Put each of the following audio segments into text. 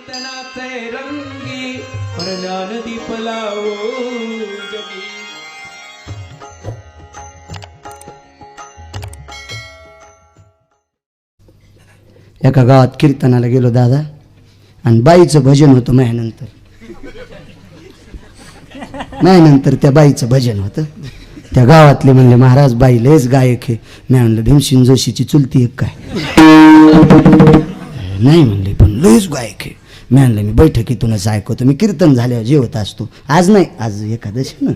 कीर्तनाचे रंगी ज्ञान दीप लावो जगी. एका गावात कीर्तनाला गेलो दादा आणि बाईचं भजन होतं माझ्यानंतर त्या बाईचं भजन होतं. त्या गावातले म्हणले महाराज बाई लयच गायक आहे. मी म्हणलं भीमसेन जोशीची चुलती एक काय? नाही म्हणले पण लयच गायक आहे. मी म्हणलं मी बैठकीतूनच ऐकवतो, मी कीर्तन झाल्यावर जेवत असतो. आज नाही, आज एकादशी ना.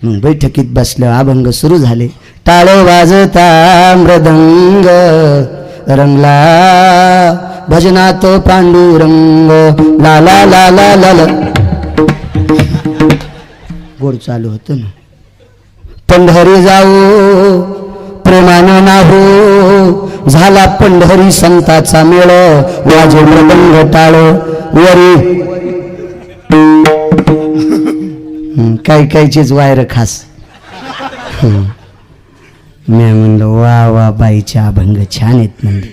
मग बैठकीत बसल्यावर अभंग सुरू झाले. टाळ वाजता मृदंग रंगला भजनात पांडुरंग ला ला ला ला ला ला. गोड चालू होतं ना. पंढरी जाऊ प्रेमानं नाहो झाला पंढरी संताचा मेळ वाजे मृदंग टाळ वरी. काही काहीचीच वायर खास. मी म्हणलं वा वा बाईचे अभंग छान आहेत म्हणले.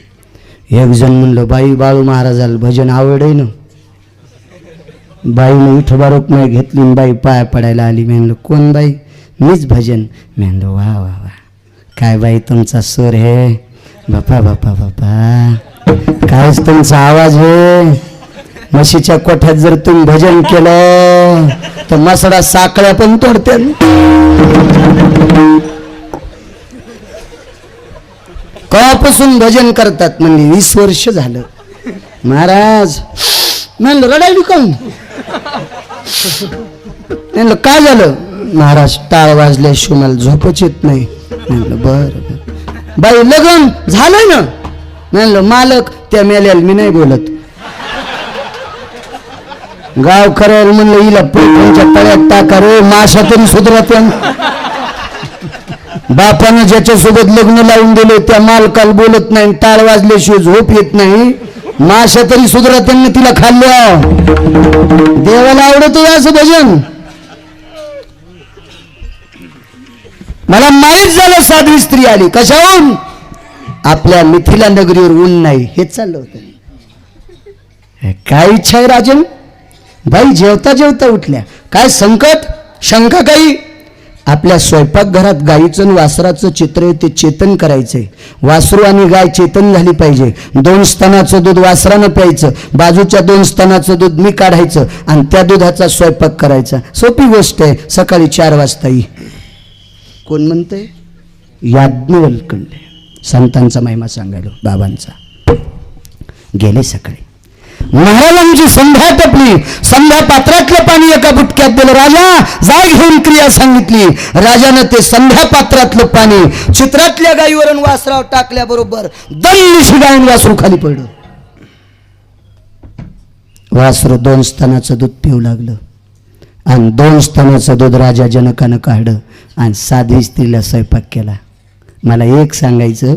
एक जण म्हणलं बाई बाळू महाराजाला भजन आवड आहे ना. बाईने विठोबा रुक्माई घेतली, बाई पाया पडायला आली. मी म्हणलं कोण बाई? मीच भजन. मी म्हणलं वा वा वा काय बाई तुमचा सूर आहे, बापा बापा बापा कायच तुमचा आवाज आहे. म्हशीच्या कोठ्यात जर तुम्ही भजन केलं तर मसडा साखळ्या पण तोडते. कवापासून भजन करतात म्हणजे 20 वर्ष झालं. महाराज म्हणलं रडायली काऊन? म्हणलं काय झालं? महाराज टाळ वाजल्याशिवाय मला झोपच येत नाही. म्हणलं बरं. बाई लग्न झालंय ना? म्हणलं मालक त्या मेल्याला मी नाही बोलत. गाव करायला म्हणलं हिला तुमच्या तळ्यात टाका रे, माशा तरी सुधरत. बापानं ज्याच्यासोबत लग्न लावून दिले त्या मालकाला बोलत नाही, टाळ वाजल्याशिवाय झोप येत नाही. माशा तरी सुधरत तिला खाल्ल्या. देवाला आवडत असं भजन. मला माहीत झालं साध्वी स्त्री आली कशाहून? आपल्या मिथिला नगरीवर ऊन नाही हेच चाललं होतं. काय इच्छा आहे राजन? बाई जेवता जेवता उठल्या. काय संकट शंका काही? आपल्या स्वयंपाकघरात गाईचं आणि वासराचं चित्र आहे ते चेतन करायचंय. वासरू आणि गाय चेतन झाली पाहिजे. 2 स्तनाचं दूध वासरानं प्यायचं, बाजूच्या 2 स्तनाचं दूध मी काढायचं आणि त्या दुधाचा स्वयंपाक करायचा. सोपी गोष्ट आहे. सकाळी 4 वाजता येई. कोण म्हणते? याज्ञवल्क्य संतांचा महिमा सांगायला बाबांचा. गेले सकाळी महाराजांची संध्या टपली. संध्या पात्रातलं पाणी एका बुटक्यात दिलं. राजा जाय घेऊन क्रिया सांगितली. राजानं ते संध्या पात्रातलं पाणी चित्रातल्या गायीवरून वासरावर टाकल्याबरोबर दल्लीशी गायून वासरू खाली पडलं. वासरू 2 स्तनाचं दूध पिऊ लागलं आणि 2 स्तनाचं दूध राजा जनकानं काढलं आणि साधी स्त्रीला स्वयंपाक केला. मला एक सांगायचं,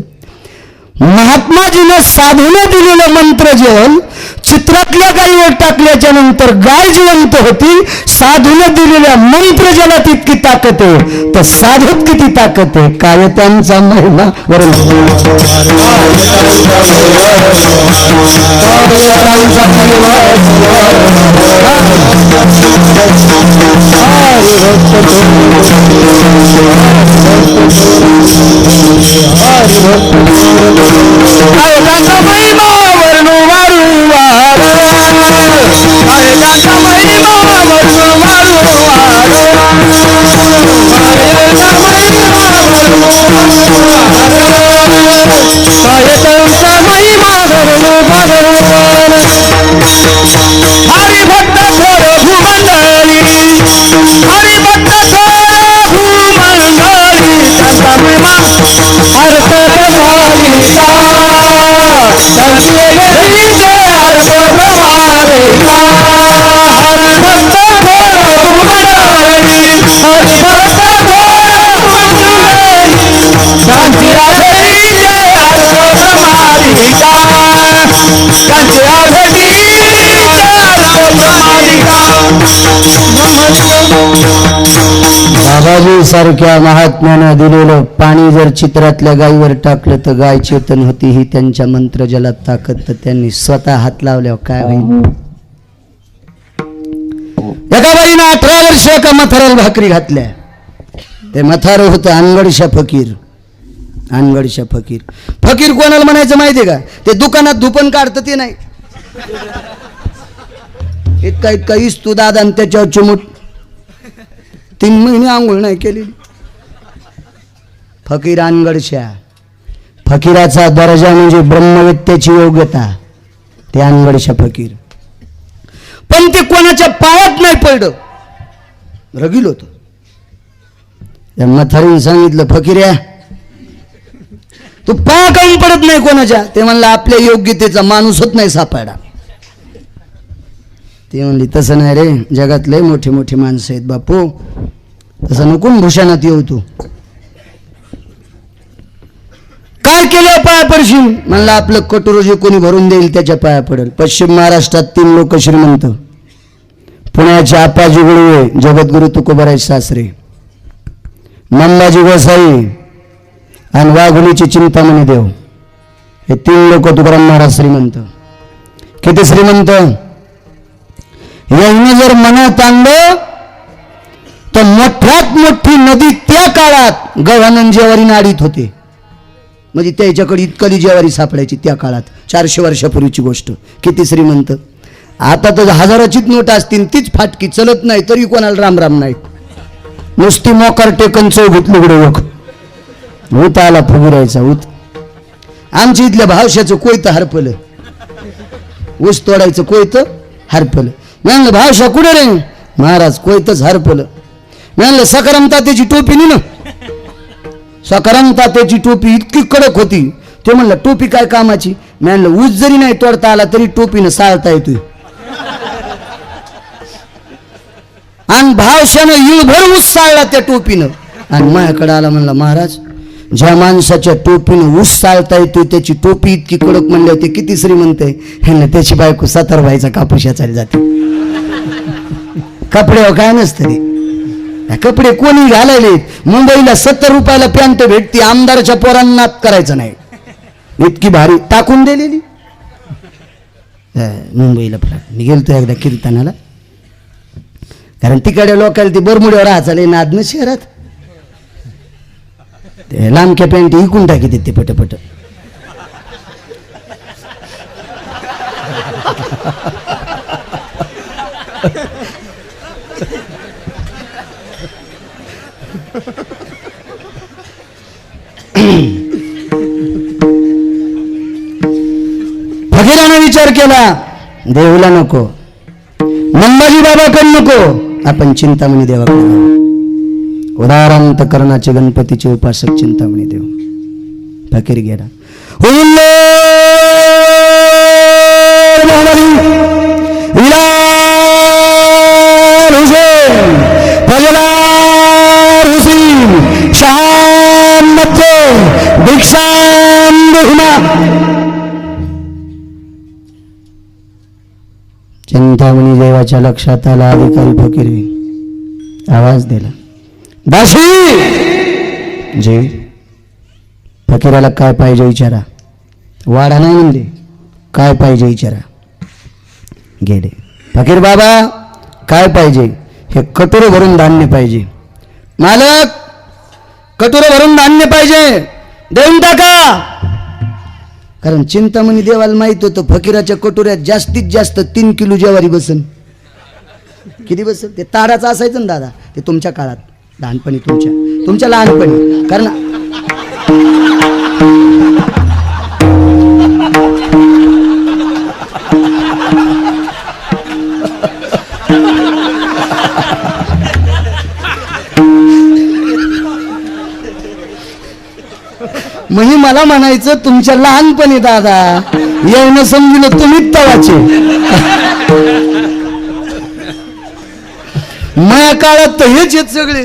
महात्माजीनं साधूने दिलेलं मंत्र जल चित्रातल्या गायीवर टाकल्याच्या नंतर गाय जिवंत होती. साधूने दिलेल्या मंत्र जलात इतकी ताकद आहे तर साधूत किती ताकद आहे. काय त्यांचा महिमा वरून हरिभक्त बाबाजी सारख्या महात्म्यानं दिलेलं पाणी जर चित्रातल्या गायीवर टाकलं तर गाय चेतन होती. ही त्यांच्या मंत्रजलात ताकद. तर त्यांनी स्वतः हात लावल्यावर काय होईल. एका बाईनं 18 वर्ष एका मथाराला भाकरी घातल्या. ते मथार होतं अनगडशा फकीर. अनगडशा फकीर. फकीर कोणाला म्हणायचं माहितीये का. ते दुकानात धुपण काढतं ते नाही. इतका इतका इस्तू दादा आणि त्याच्यावर चिमूट. 3 महिने आंघोळ नाही केलेली. फकीर अनगडशा. फकीराचा दर्जा म्हणजे ब्रह्मविद्येची योग्यता. ते अनगडशा फकीर. पण ते कोणाच्या पायात नाही पडलं. रगील होत. त्या म्हातारीने सांगितलं फकीर्या तू पाया काही पडत नाही कोणाच्या. ते म्हणलं आपल्या योग्यतेचा माणूसच नाही सापडा. ते म्हणली तसं नाही रे. जगात लय मोठी मोठी माणसं आहेत बापू. तसं नको भूषणात येऊ. तू काय केलं पाया पडशील. म्हणलं आपलं कटोरं जे कोणी भरून देईल त्याच्या पाया पडेल. पश्चिम महाराष्ट्रात 3 लोक श्रीमंत. पुण्याचे आपाजी गुरुवे जगद्गुरु तुकोबाराय सासरे, मंबाजी गोसाई आणि वाघोलीचे चिंतामणी देव. हे 3 लोक तुकाराम महाराज श्रीमंत. किती श्रीमंत. यांनी जर मनात आणलं तर मोठ्यात मोठी नदी त्या काळात गव्हाणन जेवारी नाडीत होते. म्हणजे त्याच्याकडे इतकली जेवारी सापडायची त्या काळात. 400 वर्षापूर्वीची गोष्ट. किती श्रीमंत. आता तर हजाराचीच नोट असतील तीच फाटकी. चलत नाही तरी कोणाला राम राम नाही. नुसती मोकार टेकन चौघीत लुगडे ओख. ऊत आला फुगरायचा ऊत. आमच्या इथल्या भावशाचं कोयतं हरपलं. ऊस तोडायचं कोयतं हरपलं. म्हणलं भावशा कुठे रे. महाराज कोयतच हरपलं. म्हणलं सकाराम तात्याची टोपी नाही ना. सकाराम तात्याची टोपी इतकी कडक होती. ते म्हणलं टोपी काय कामाची. म्हणलं ऊस जरी नाही तोडता आला तरी टोपीनं साळता येतोय. आणि भावशानं इळभर ऊस साळला त्या टोपीनं. आणि माझ्याकडे आला म्हणला महाराज ज्या माणसाच्या टोपीनं ऊस साळता येतोय त्याची टोपी इतकी कडक म्हणले होते किती श्रीमंत आहे. ह्यांना त्याची बायको सातारबाईचा कापूस याचायला जाते. कपड्यावर काय नसतं रे. कपडे कोणी घालायले. मुंबईला 70 रुपयाला पॅन्ट भेटती. आमदाराच्या पोरांना करायचं नाही. इतकी भारी टाकून दिलेली. मुंबईला मी गेलतो एकदा कीर्तनाला. कारण तिकडे लोकांना ती बरमुड्यावर राहायचं नाद न शहरात. ते लांबक्या पॅन्ट इकून टाकी ते पटपट. फकीराने विचार केला देऊला नको. मंबाजी बाबाकडे नको. आपण चिंतामणी देवाकडे जाऊ. उदारांत करणाचे गणपतीचे उपासक चिंतामणी देव. फकीर गेला. चिंतामणी देवाच्या लक्षात आला. अधिकारी फकीर आवाज दिला दाशी जी. फकीराला काय पाहिजे विचारा. वाडा नाही म्हणले काय पाहिजे विचारा. गेले. फकीर बाबा काय पाहिजे. हे कटोरं भरून धान्य पाहिजे. मालक कटोरं भरून धान्य पाहिजे देऊन टाका. कारण चिंतामणी देवाला माहित होतं फकीराच्या कटोऱ्यात जास्तीत जास्त 3 किलो ज्वारी बसन. किती बसन. ते ताराचं असायचं ना दादा. ते तुमच्या काळात लहानपणी तुमच्या लहानपणी. कारण म्हणजे मला म्हणायचं तुमच्या लहानपणी दादा येऊन समजलं तुम्हीच तवाचे. माझ्या काळात तर हेच आहेत सगळे.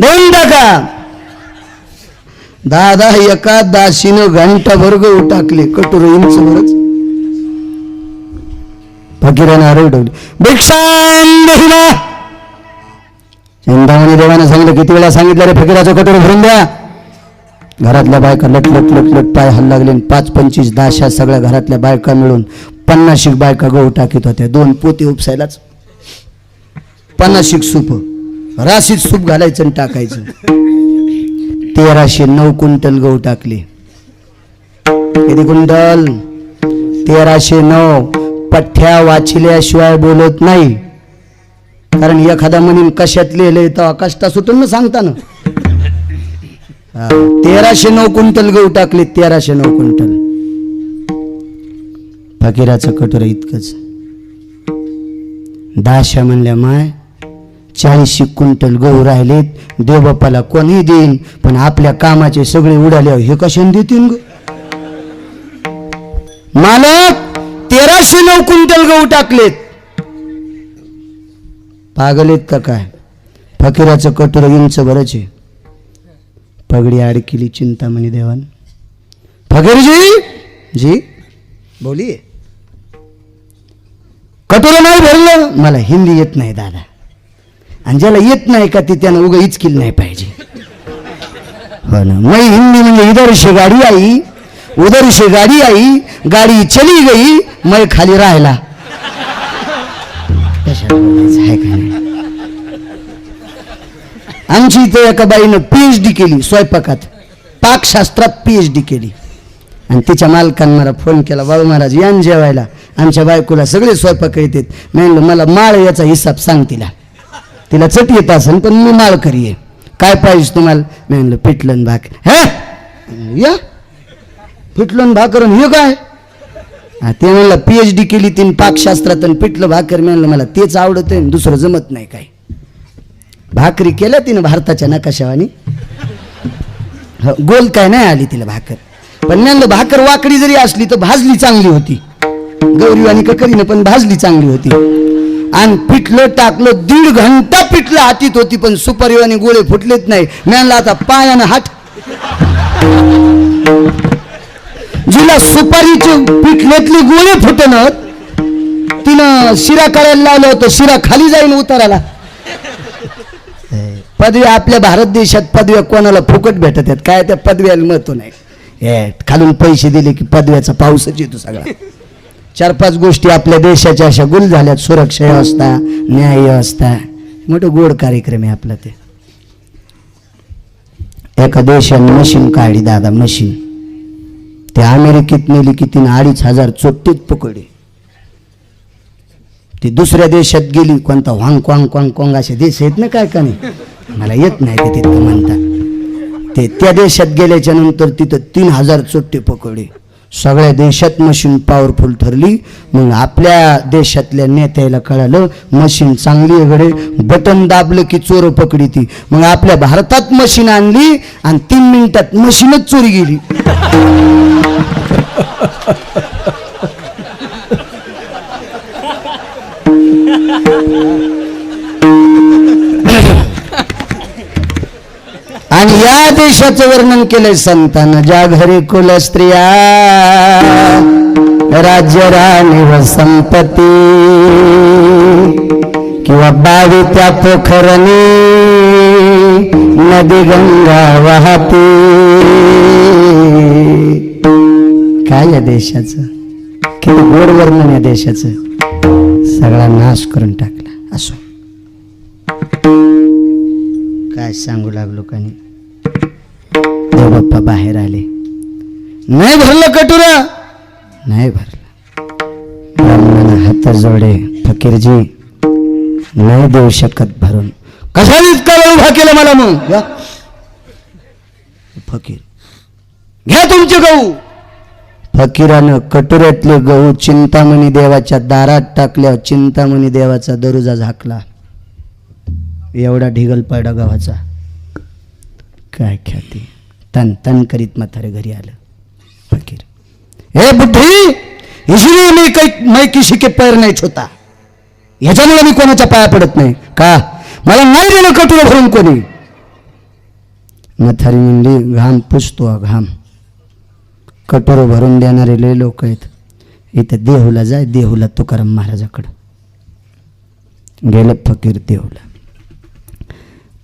देऊन टाका. दादा एका दाशीनं घंटा भर गहू टाकले. कटोर इंच भरच. फकीरानं आरवडवली, भिक्षां देहिना. चिंतामणी देवानं सांगितलं, किती वेळा सांगितलं रे, फकीराचं कटोरं भरून द्या. घरातल्या बायका लटलट लटलट पाय हाल लागले. 5-25 10 सगळ्या घरातल्या बायका मिळून 50 बायका गहू टाकीत होत्या. 2 पोते उपसायलाच 50 सूप, राशीत सूप घालायचं आणि टाकायचं. 1309 क्विंटल गहू टाकले. किती क्विंटल? 1309. पठ्ठ्या वाचिल्याशिवाय बोलत नाही, कारण एखादा म्हणून कशात लिहिलंय तर कष्टा सुटून न सांगताना. 1309 क्विंटल गहू टाकले. 1309 क्विंटल. फकीराचं कटोरं इतकंच. 10 म्हणल्या, माय 40 क्विंटल गहू राहिलेत, देवबापाला कोणी देईन, पण आपल्या कामाचे सगळे उडाले, हे कशाने देतील ग? मालक 1309 क्विंटल गहू टाकलेत. पागलेत का काय? फकीराचं कटोरं इंच भरच आहे. पगडी आड केली चिंतामणी देवान. फकीरजी जी बोलिये. कटोरं नाही भरलं. मला हिंदी येत नाही दादा, आणि ज्याला येत नाही का ती त्यानं उगा इचकील नाही पाहिजे. हो ना, मैं हिंदी म्हणजे इधर से गाडी आई, उधर से गाडी आई, गाडी चली गई, मैं खाली राहिला. आहे का नाही? आमची इथे एका बाईनं PhD केली स्वयंपाकात, पाकशास्त्रात PhD केली. आणि तिच्या मालकानं मला फोन केला, बाबू महाराज यान जेवायला, आमच्या बायकोला सगळे स्वयंपाक येतात. मी म्हणलं मला माळ याचा हिसाब सांग. तिला चट येत असेल, पण मी माळ करीये. काय पाहिजे तुम्हाला? मी म्हणलं पिठलं भाकर. हे या पिठलं भाकर हे काय? ते म्हणलं PhD केली तीन पाकशास्त्रात आणि पिठलं भाकर. मी म्हणलं मला तेच आवडत आहे, दुसरं जमत नाही. काय भाकरी केल्या तिनं भारताच्या नकाशावानी, गोल काय नाही आली तिला भाकर. पण म्हणलं भाकर वाकडी जरी असली तर भाजली चांगली होती. गौरीवाणी का करीनं, पण भाजली चांगली होती. आणि पिठलं टाकलं, 1.5 घंटा पिठलं हातीत होती, पण सुपारीवाणी गोळे फुटलेच नाही. म्हणलं आता पायानं हात. जिला सुपारीचे पिठल्यातली गोळे फुटणं, तिनं शिरा करायला लावलं होतं. शिरा खाली जाईन उताराला. पदव्या आपल्या भारत देशात पदव्या कोणाला फुकट भेटत आहेत काय? त्या पदव्याला महत्व नाही. खालून पैसे दिले की पदव्याचा पाऊसच येतो सगळा. 4-5 गोष्टी आपल्या देशाच्या अशा गुल झाल्यात. सुरक्षा व्यवस्था, न्याय व्यवस्था, मोठं गोड कार्यक्रम आहे आपला. ते एका देशाने मशीन काढली दादा, मशीन. ते अमेरिकेत नेली की तिने 2500 चोट्टीत पकडली. ती दुसऱ्या देशात गेली, कोणता हाँगकाँग असे देश आहेत ना, काय का नाही मला येत नाही ते तिथं म्हणता. ते त्या देशात गेल्याच्या नंतर तिथं 3000 चोट्टे पकडले. सगळ्या देशात मशीन पॉवरफुल ठरली. मग आपल्या देशातल्या नेत्याला कळालं मशीन चांगली आहे गडे, बटन दाबलं की चोर पकडी ती. मग आपल्या भारतात मशीन आणली आणि 3 मिनिटात मशीनच चोरी गेली. आणि या देशाचं वर्णन केलंय संतांना. ज्या घरी कुल स्त्रिया, राज्य राणी व संपत्ती, किंवा बावी त्या पोखरणी, नदी गंगा वाहती. काय या देशाचं किती गोड वर्णन या देशाचं. सगळा नाश करून टाकला. असो काय सांगू लागलो का नाही. देवबाप्पा बाहेर आले. नाही भरलं कटोरा, नाही भरलं. ब्राह्मणानं हात जोडे, फकीरजी नाही देऊ शकत भरून. कशाने इतका वेळ उभा केला मला? मग फकीर घ्या तुमचे गहू. फकीरानं कटोऱ्यातले गहू चिंतामणी देवाच्या दारात टाकल्या. चिंतामणी देवाचा दरुजा झाकला. एवढा ढिगल पडला गव्हाचा. काय ख्याती. तन तन करीत म्हातारे घरी आलं. फकीर, हे बुद्धी, इसीलिए मैं किसी के पैर नहीं छूता. ह्याच्यामुळे मी कोणाच्या पाया पडत नाही. का? मला नाही दिलं कटोरं भरून कोणी. म्हातारी म्हणली, घाम पुसतो घाम. कटोरं भरून देणारे लय लोक आहेत. इथं देहूला जाय, देहूला तुकाराम महाराजाकडं गेलं फकीर देहूला.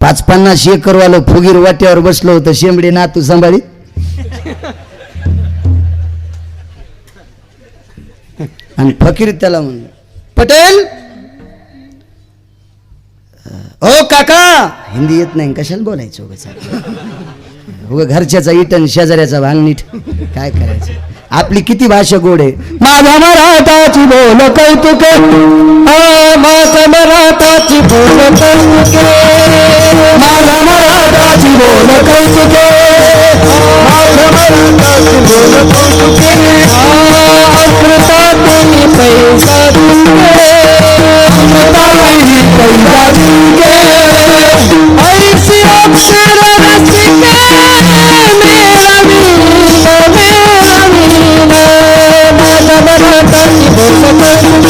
50-50 एकरवालं फुगीर वाट्यावर बसलो होतं, शेंबडी नातू सांभाळीत. आणि फकीर त्याला म्हणलं, पटेल ओ काका. हिंदी येत नाही, कशाला बोलायचं उगा घरच्याचा इटन शेजाऱ्याचा भांग नीट काय करायचं. आपली किती भाषा गोड आहे. माझ्या मराठाची बोल कौतुक, माझ्या मराठाची बोल कौतुक, माझ्या मराठाची बोल कौतुक, माझ्या मराठाची बोल कौतुक. अमृतातून पैसा दुंगे, अमृतातून पैसा दुंगे, ऐसी अक्षर रसिके मेरा वीर, मेरा वीर. माझ्या मराठाची बोल कौतुक,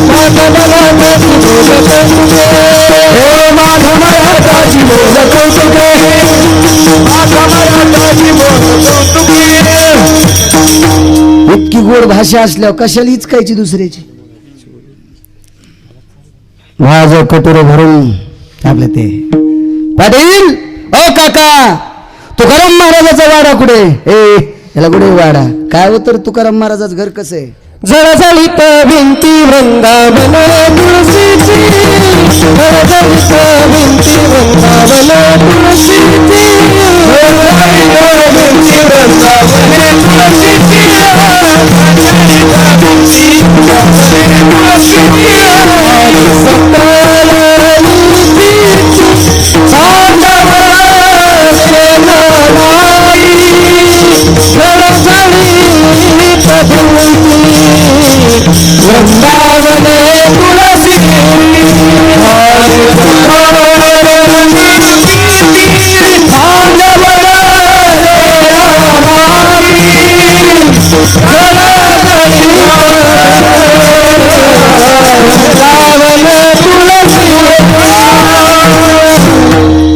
माझ्या मराठाची बोल कौतुक, हे माझ्या मराठाची बोल कौतुक, माझ्या मराठाची बोल कौतुक. इतकी गोड भाषा असल्यावर कशाला इचकायची दुसऱ्याची. माझं कटोरं भरून आपलं ते. पाटील ओ काका, तुकाराम महाराजाचा वाडा कुठे. ए याला कुठे वाडा काय होतं. तुकाराम महाराजाचं घर कसं आहे. जळजळीत भिंती वृंदावन तुळशीची, जळजळीत भिंती वृंदावन तुळशीची, जळजळीत भिंती वृंदावन तुळशीची,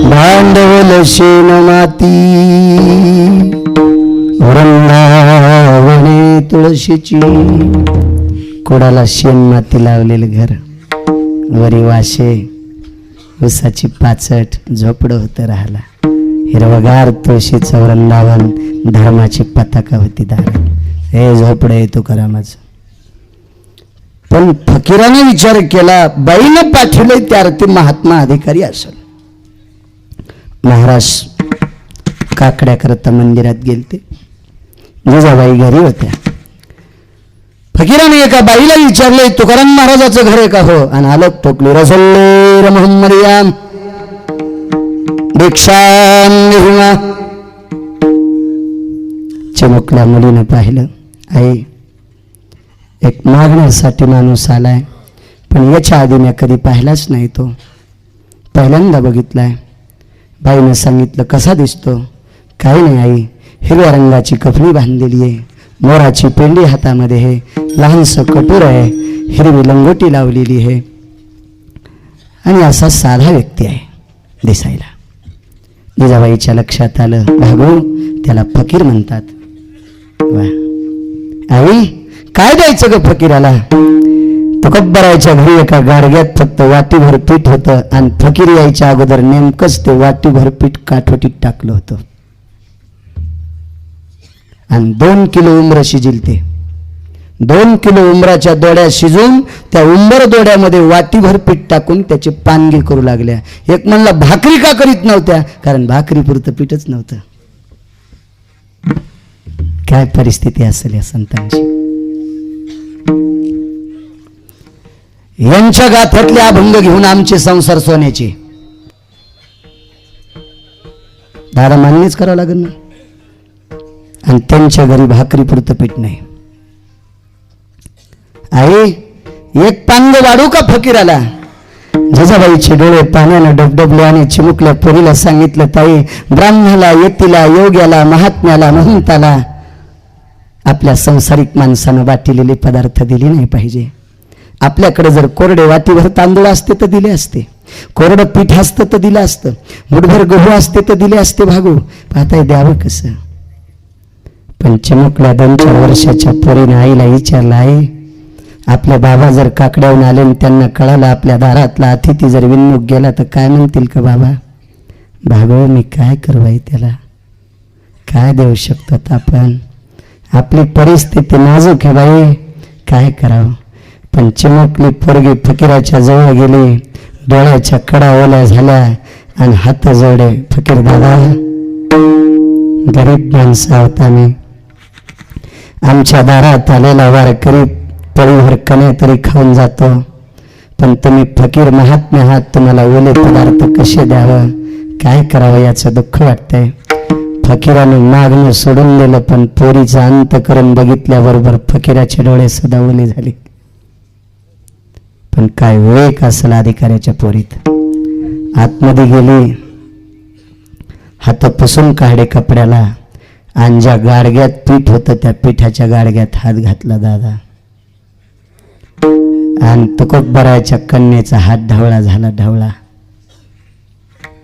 भांडवल शेण माती वृंदावने तुळशीची. कोडाला शेण माती लावलेलं घर, वरी वाशे, उसाची पाचट, झोपडं होतं राहायला. हिरवगार तुळशीचं वृंदावन, धर्माची पताका होती दारात. हे झोपडं आहे तुकारामाचं. पण फकीराने विचार केला, बाईनं पाठवलंय त्या अर्थी महात्मा अधिकारी असेल. महाराज काकड्याकरता मंदिरात गेलते. जिजाबाई घरी होत्या. फकीराने एका बाईला विचारले, तुकाराम महाराजाचं घर आहे का. हो. आणि आलोक टोकली, रसोल्ले मोहम्मदिया दीक्षा निहुमा. चिमुकल्या मुलीनं पाहिलं, आई एक मागण्यासाठी माणूस आलाय, पण याच्या आधी मी कधी पाहिलाच नाही, तो पहिल्यांदा बघितलाय. बाईनं सांगितलं, कसा दिसतो. काही नाही आई, हिरव्या रंगाची कफनी बांधलेली आहे, मोराची पेंडी हातामध्ये आहे, लहानसं कटोर आहे, हिरवी लंगोटी लावलेली आहे, आणि असा साधा व्यक्ती आहे दिसायला. जिजाबाईच्या लक्षात आलं, भागू त्याला फकीर म्हणतात. वा आई, काय द्यायचं ग फकीराला. तुकब्बराच्या घरी एका गाडग्यात फक्त वाटीभर पीठ होतं, आणि फकीर यायच्या अगोदर नेमकंच ते वाटीभर पीठ काठवटीत टाकलं होतं, आणि 2 किलो उंबर शिजिलते. 2 किलो उंबराच्या दोड्या शिजून त्या उंबर दोड्यामध्ये वाटीभर पीठ टाकून त्याचे पानगी करू लागल्या. एक म्हणला, भाकरी का करीत नव्हत्या, कारण भाकरी पुरतं पीठच नव्हतं. काय परिस्थिती असेल या संतांची. यांच्या गाथ्यातले अभंग घेऊन आमचे संसार सोन्याचे. दादा मान्यच करावं लागेल ना. आणि त्यांच्या घरी भाकरी पुरतं पीठ नाही. आई, एक पांग वाढू का फकीराला. जिजाबाईचे डोळे पाण्यानं डबडबले आणि चिमुकल्या पोरीला सांगितलं, ताई, ब्राह्मणाला, यतीला, योग्याला, महात्म्याला, महंताला आपल्या संसारिक माणसानं वाटिलेले पदार्थ दिले नाही पाहिजे. आपल्याकडे जर कोरडे वाटीभर तांदूळ असते तर दिले असते, कोरडं पीठ असतं तर दिलं असतं, मुठभर गहू असते तर दिले असते भागू. पाहताय द्यावं कसं. पण चिमुकल्या 2-4 वर्षाच्या पोरीने आईला विचारलं, आई आपले बाबा जर काकड्याहून आले आणि त्यांना कळालं आपल्या दारातला अतिथी जर विनमुख गेला तर काय म्हणतील का बाबा? भागो मी काय करवाई त्याला, काय देऊ शकतो आपण? आपली परिस्थिती नाजूक आहे बाई, काय करावं? पण चिमुकली पोरगी फकीराच्या जवळ गेली, डोळ्याच्या कडा ओल्या झाल्या आणि हात जोडे, फकीर दादा गरीब माणसं आहोत आम्ही, आमच्या दारात आलेला वारकरी पळीभर कणे तरी खाऊन जातो, पण तुम्ही फकीर महात्मे आहात, तुम्हाला ओले पदार्थ कसे द्यावं, काय करावं याचं दुःख वाटतंय. फकीराने मागणं सोडून दिलं, पण पोरीचा अंत करून बघितल्याबरोबर फकीराचे डोळे सुद्धा ओले झाले. पण काय विवेक असेल अधिकाऱ्याच्या पोरीत. आतमध्ये गेली, हात पुसून काढे कपड्याला, आणि ज्या गाडग्यात पीठ होतं त्या पिठाच्या गाडग्यात हात घातला दादा, आणि तुकोबराच्या कन्येचा हात ढवळा झाला, ढवळा.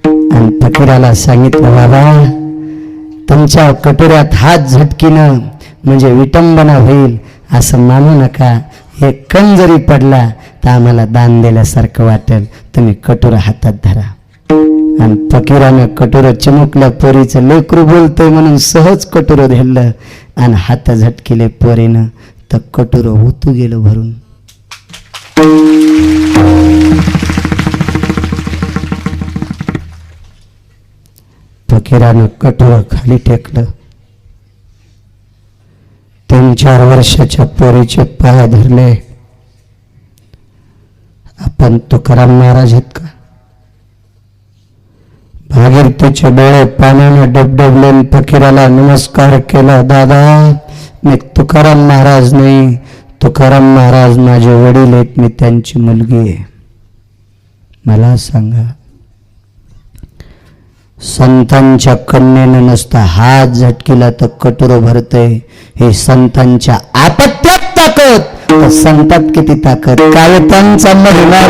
आणि फकीराला सांगितलं, बाबा तुमच्या कटोऱ्यात हात झटकीनं म्हणजे विटंबना होईल असं मानू नका, एक कण जरी पडला तर आम्हाला दान दिल्यासारखं वाटेल, तुम्ही कटोरा हातात धरा. आणि फकीरानं कटोरं चिमुकल्या पोरीचं लेकरू बोलतोय म्हणून सहज कटोरं धरलं आणि हात झटकिले पोरीनं, तर कटोरं ओतू गेलं भरून. फकीरानं कटोरं खाली टेकलं, 3-4 वर्षाच्या पोरीचे पाय धरले. आपण तुकाराम महाराज आहेत का? भागीरथीचे डोळे पाण्याने डबडबले, फकीराला नमस्कार केला, दादा मी तुकाराम महाराज नाही, तुकाराम महाराज माझे वडील आहेत, मी त्यांची मुलगी आहे. मला सांगा, संतांच्या कन्येनं नसता हात झटकीला तर कटोरं भरतय, हे संतांच्या आपत्यात ताकद, तर संतात किती ताकद. काय त्यांचा महिना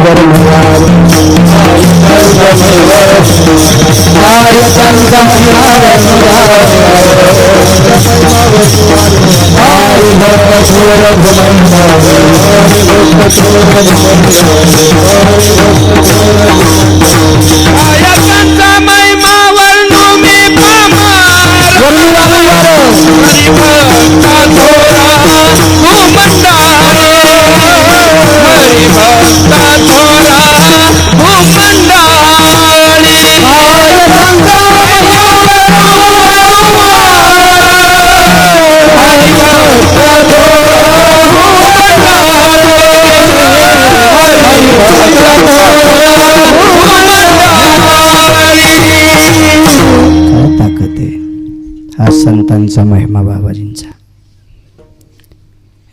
संतांचा महिमा बाबाजींचा.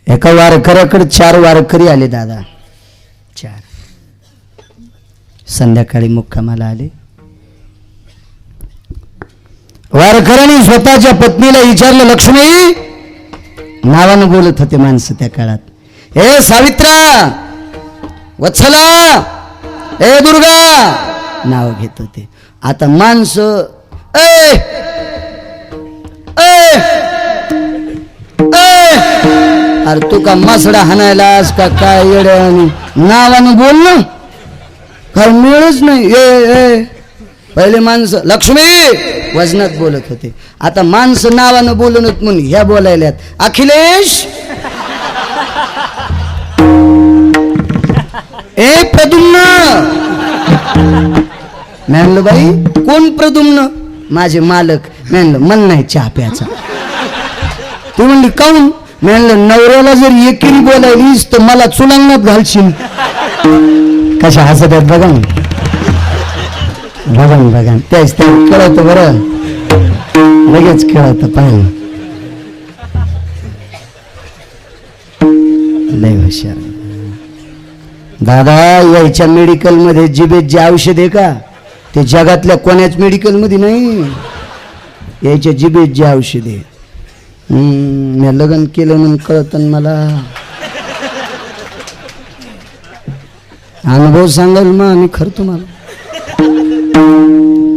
एका वारकऱ्याकडे 4 वारकरी आले दादा, 4 संध्याकाळी मुक्कामाला आले. वारकऱ्यांनी स्वतःच्या पत्नीला विचारलं, लक्ष्मी नावानं बोलत होते माणसं त्या काळात, हे सावित्रा, वत्सला, ए दुर्गा नाव घेत होते. आता माणसं अरे तू का मासडा हाणायलास का काय येड्या नावानं बोल ना, काय मिळच नाही. पहिले माणसं लक्ष्मी वजनात बोलत होते, आता माणसं नावानं बोलूनच म्हणून ह्या बोलायल्यात, अखिलेश, ए प्रद्युम्न. म्हणलं बाई कोण प्रद्युम्न? माझे मालक. म्हणलं मन नाही चहा प्याचा. ती म्हणली काऊन? म्हणलं नवऱ्याला जर एकीने बोलायलीस तर मला चुलांगणात घालशील. कशा हसत आहेत बघा बघा बघा, त्याच त्या कळत बरं, लगेच कळत पाहिजे. लय हुशार दादा. यायच्या मेडिकल मध्ये जिबेत जे औषध आहे का ते जगातल्या कोण्याच मेडिकल मध्ये नाही. यायच्या जिबेत जे औषध आहे. मी लग्न केलं म्हणून कळत मला. अनुभव सांगाल मग आम्ही खरं तुम्हाला.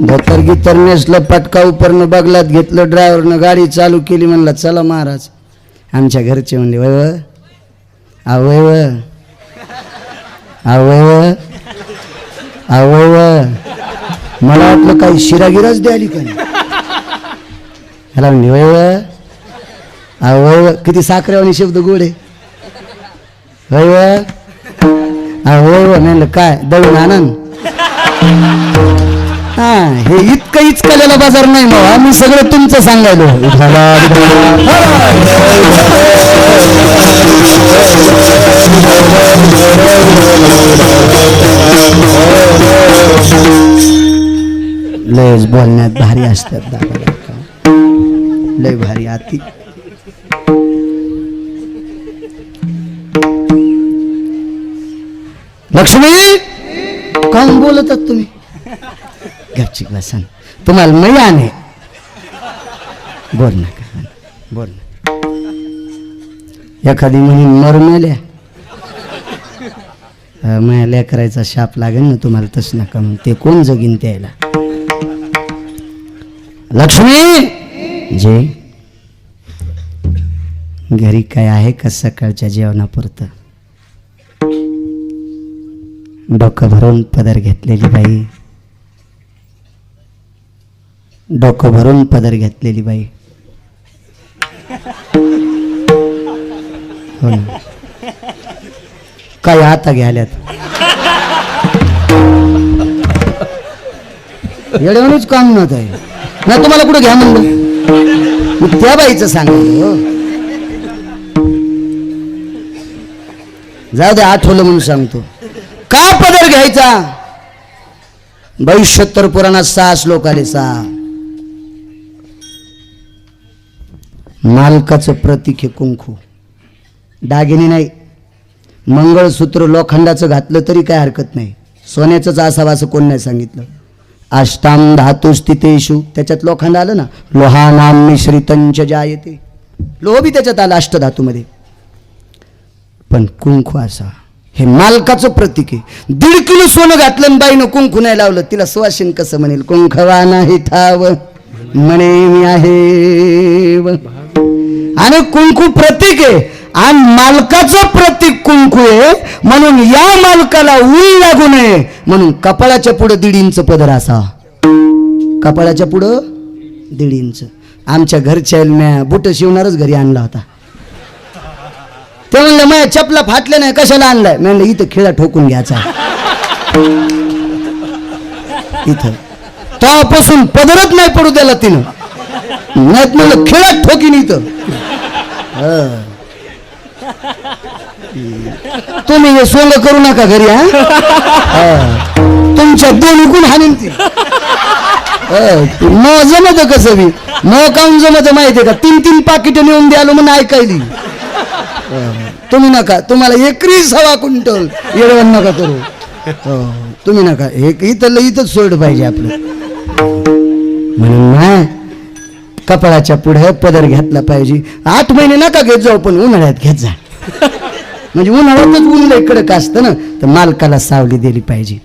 धोतर गितर नेसलं, पटका उपरनं बगलात घेतलं, ड्रायव्हरनं गाडी चालू केली. म्हणला चला महाराज. आमच्या घरचे म्हणले वय व आवय व आवय व आवय व. मला वाटलं काही शिरागिराच द्याली का नाही. ह्याला म्हणले वय व आवय व. किती साखरेवाणी शब्द गोड आहे. वय व आवय व. म्हणलं काय दळून आनंद. हा हे इतकं इचकलेला बाजार नाही मग. आम्ही सगळं तुमचं सांगायलो. लयच बोलण्यात भारी असतात दादा, लय भारी आती. लक्ष्मी कोण बोलतात तुम्ही. गपचिक बसा. तुम्हाला मै आणे. बोल नका बोल. एखादी म्हणून मर मेल्या मेल्या करायचा शाप लागेल ना तुम्हाला. तसं नका म्हणून. ते कोण जगीन त्याला. लक्ष्मी जे घरी काय आहे का सकाळच्या जेवणापुरतं. डोकं भरून पदर घेतलेली बाई, डोकं भरून पदर घेतलेली बाई. हो ना. काय आता घ्याल्यात येड्यावरूनच काम नव्हतं आहे ना. तुम्हाला कुठं घ्या म्हणलं. मी त्या बाईचं सांगितलं. जाऊ दे आठवलं म्हणून सांगतो. का पदर घ्यायचा. 72 पुराणात 6 श्लोक आले. 6 मालकाचं प्रतीक हे कुंकू. दागिने नाही. मंगळसूत्र लोखंडाचं घातलं तरी काय हरकत नाही. सोन्याचंच असावं असं कोण नाही सांगितलं. अष्टाम धातू स्थितेषु त्याच्यात लोखंड आलं ना. लोहानाम मिश्रितंच जायते. लोह बी त्याच्यात आलं अष्टधातूमध्ये. पण कुंकू असा हे मालकाचं प्रतीक आहे. 1.5 किलो सोनं घातलं बाईनं कुंकू नाही लावलं. तिला सुवासिन कसं म्हणेल. कुंकवा नाही ठाव म्हणे मी आहे. आणि कुंकू प्रतीक आहे आणि मालकाचं प्रतीक कुंकू आहे. म्हणून या मालकाला ऊन लागू नये म्हणून कपाळाच्या पुढे 1.5 इंच पदर असा. कपाळाच्या पुढं 1.5 इंच. आमच्या घरच्या म्या बुट शिवणारच घरी आणला होता. ते म्हणलं माझ्या चपला फाटल्या नाही कशाला आणलाय. मी म्हणलं इथं खिळा ठोकून घ्यायचा इथं. तेव्हापासून पदरच नाही पडू द्याला तिनं. नाहीत म्हणलं खिळात ठोकीन इथं. तुम्ही हे सोंग करू नका घरी. हा तुमच्या 2 गुण हाणीन ती. न जमत कसं बी न काऊन जमत माहितीये का. 3 पाकिट नेऊन द्यालो म्हणून ऐकायली. तुम्ही नका. तुम्हाला 1.25 क्विंटल येडवण नका करू. तुम्ही नका. इथंच सोड पाहिजे आपलं. म्हणून ना कपाळाच्या पुढे पदर घेतला पाहिजे. 8 महिने नका घेत जाऊ पण उन्हाळ्यात घेत जा. म्हणजे उन्हाळ्यातच ऊन लय कडक असतं ना. तर मालकाला सावली दिली पाहिजे.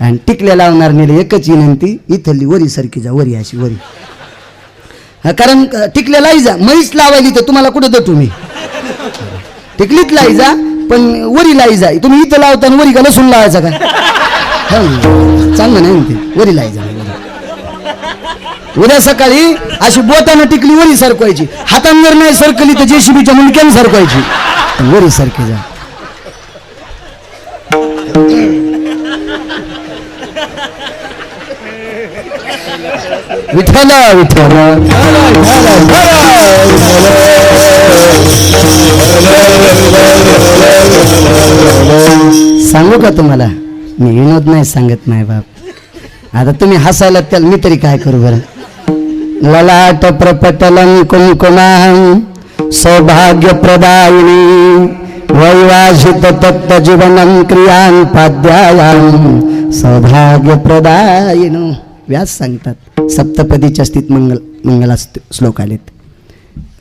आणि टिकल्या लावणार नेले एकच विनंती. इथली वरी सारखी जा. वरी अशी वरी. कारण टिकल्या लाई जा. म्हैस लावायली तर तुम्हाला कुठं देतो मी. टिकलीत लाई जा पण वरी लाई जा. तुम्ही इथं लावताना वरी का लसूण लावायचा का. चांगलं नाही ते. वरी लाई जा. उद्या सकाळी अशी बोटानं टिकली वरी सरकवायची. हातांवर नाही सरकली तर जेसीबीच्या मुंडक्याने सरकवायची. वरी सारखी जा. विठ्ठल विठ्ठल सांगू का तुम्हाला. मी विनोद नाही सांगत नाही बाप. आता तुम्ही हसायला त्याला मी तरी काय करू बरं. ललाट प्रपटलं कुंकुमां सौभाग्य प्रदायिनी वैवाहिक तत्व जीवनं क्रियां पाद्यायां सौभाग्य प्रदायिनो. व्यास सांगतात. सप्तपदीच्या स्थित मंगला श्लोक आलेत.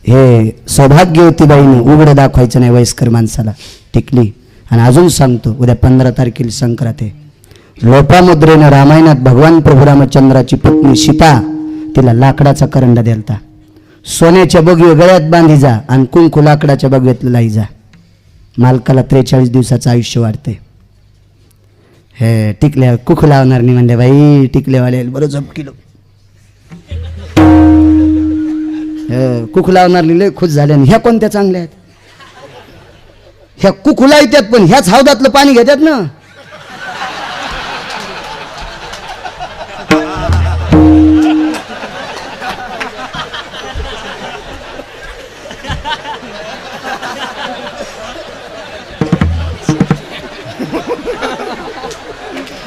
हे सौभाग्यवती बाईनं उघडं दाखवायचं नाही वयस्कर माणसाला टिकली. आणि अजून सांगतो उद्या 15 तारखेला संक्रांत आहे. लोपामुद्रेनं रामायणात भगवान प्रभू रामचंद्राची पत्नी सीता तिला लाकडाचा करंडा द्यालता. सोन्याच्या बगवे गळ्यात बांधी जा आणि कुंकू लाकडाच्या बगवेत लाई जा. मालकाला 43 दिवसाचं आयुष्य वाढते. हे टिकल्या कुख लावणार नाही म्हणले बाई, टिकलेवाले बरं झपकिलो. कुख लावणार लय खुश झाले. आणि ह्या कोणत्या चांगल्या आहेत? ह्या कुकुला येतात पण ह्याच हौदातलं पाणी घेतात ना.